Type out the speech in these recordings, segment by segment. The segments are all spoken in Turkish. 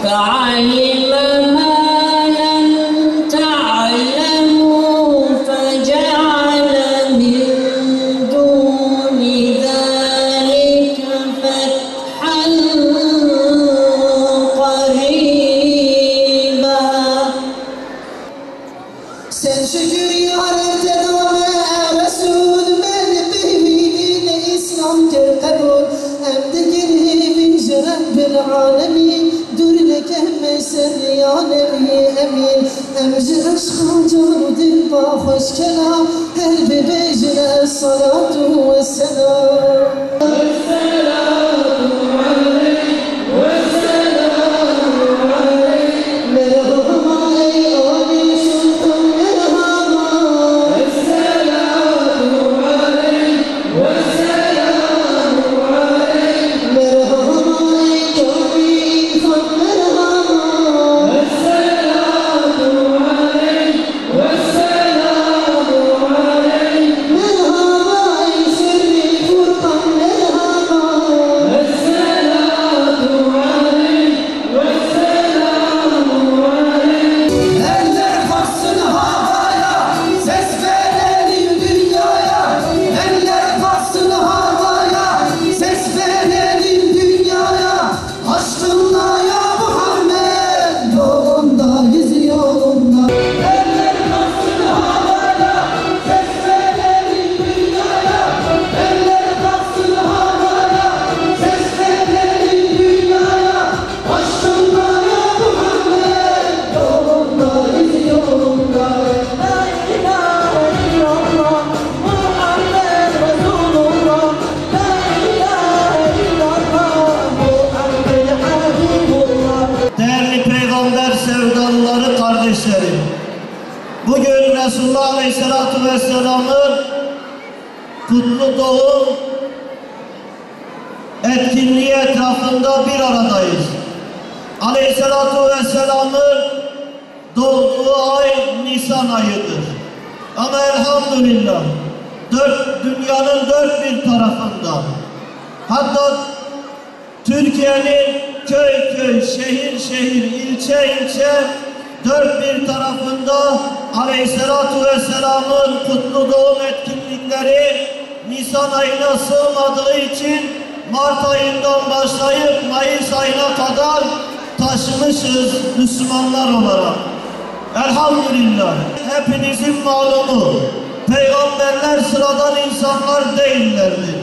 فعلم ما لم تعلموا فجعل من دون ذلك فتحا قريبا. Sen şükür yarete dame Resul ben bevinin İslam ter kabul emde girhim Rabbil alemin dur leke mesel ya nebi emin emci aşka car dil ba hoş kelam her bebecine salatu ve selam. Sevdalıları kardeşlerim, bugün Resulullah Aleyhisselatü Vesselam'ın kutlu doğum etkinliği etrafında bir aradayız. Aleyhisselatü Vesselam'ın doğduğu ay Nisan ayıdır. Ama elhamdülillah dünyanın dört bir tarafında, hatta Türkiye'nin köy köy, şehir şehir, ilçe ilçe dört bir tarafında Aleyhisselatü Vesselam'ın kutlu doğum etkinlikleri Nisan ayına sığmadığı için Mart ayından başlayıp Mayıs ayına kadar taşımışız Müslümanlar olarak. Elhamdülillah. Hepinizin malumu, peygamberler sıradan insanlar değillerdir.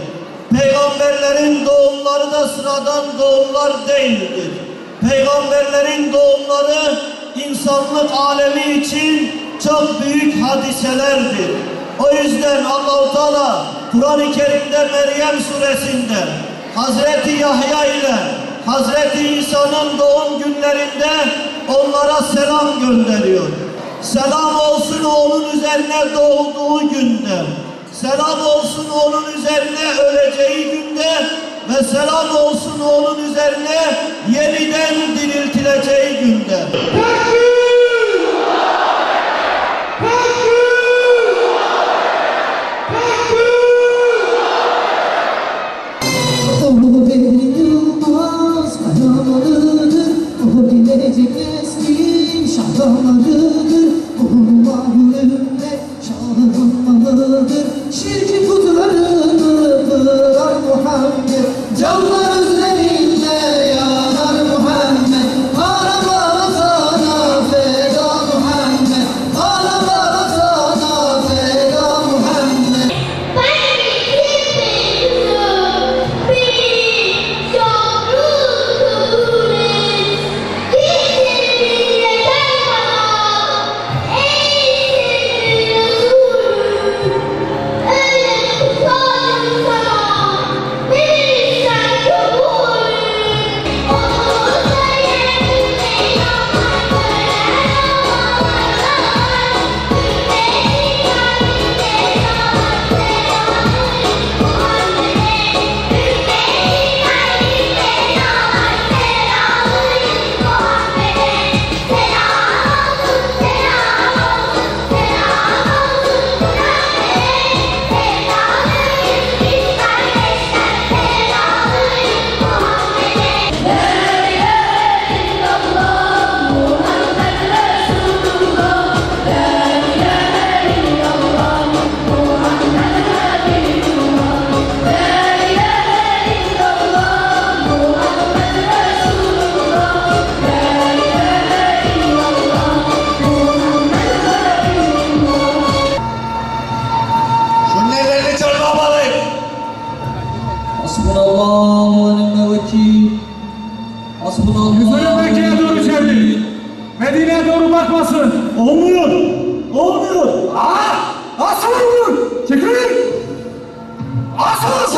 Peygamberlerin doğumları da sıradan doğumlar değildir. Peygamberlerin doğumları insanlık alemi için çok büyük hadiselerdir. O yüzden Allah-u Teala Kur'an-ı Kerim'de Meryem suresinde Hazreti Yahya ile Hazreti İsa'nın doğum günlerinde onlara selam gönderiyor. Selam olsun onun üzerine doğduğu günde. Selam olsun onun üzerine öleceği günde ve selam olsun onun üzerine yeniden diriltileceği günde. Oğlu benim Yılmaz kahramanıdır, o gelecek neslin şahramanıdır, oğlu ümmet şahlanmalıdır, şirki putlarını kırar Muhammed, canlar üzerinde yanar Muhammed, kahraman Olmuyor. Olmuyor. Aa! Asıl olmuyor. Çekilin. Asıl.